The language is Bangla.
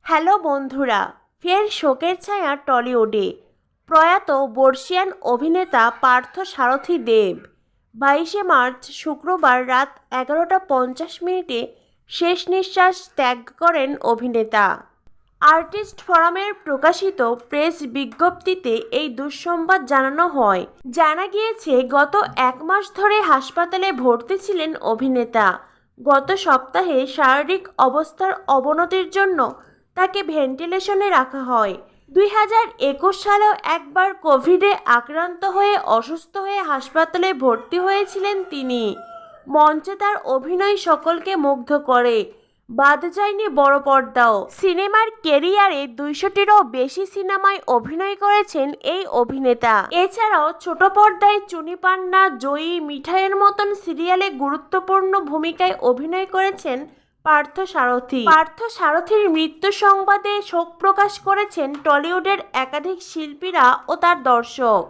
হ্যালো বন্ধুরা, ফের শোকের ছায়া টলিউডে। প্রয়াত বর্ষিয়ান অভিনেতা পার্থ সারথী দেব 22শে মার্চ শুক্রবার রাত 11টা 50 মিনিটে শেষ নিঃশ্বাস ত্যাগ করেন অভিনেতা। আর্টিস্ট ফোরামের প্রকাশিত প্রেস বিজ্ঞপ্তিতে এই দুঃসংবাদ জানানো হয়। জানা গিয়েছে, গত 1 মাস ধরে হাসপাতালে ভর্তি ছিলেন অভিনেতা। গত সপ্তাহে শারীরিক অবস্থার অবনতির জন্য তাকে ভেন্টিলেশনে রাখা হয়। 2021 সালেও একবার কোভিডে আক্রান্ত হয়ে অসুস্থ হয়ে হাসপাতালে ভর্তি হয়েছিলেন তিনি। মঞ্চে তার অভিনয় সকলকে মুগ্ধ করে, বাদ যায়নি বড় পর্দাও। সিনেমার কেরিয়ারে 200টিরও বেশি সিনেমায় অভিনয় করেছেন এই অভিনেতা। এছাড়াও ছোট পর্দায় চুনি পান্না, জয়ী, মিঠাইয়ের মতন সিরিয়ালে গুরুত্বপূর্ণ ভূমিকায় অভিনয় করেছেন পার্থ সারথী। পার্থ সারথীর মৃত্যু সংবাদে শোক প্রকাশ করেছেন টলিউডের একাধিক শিল্পীরা ও তার দর্শক।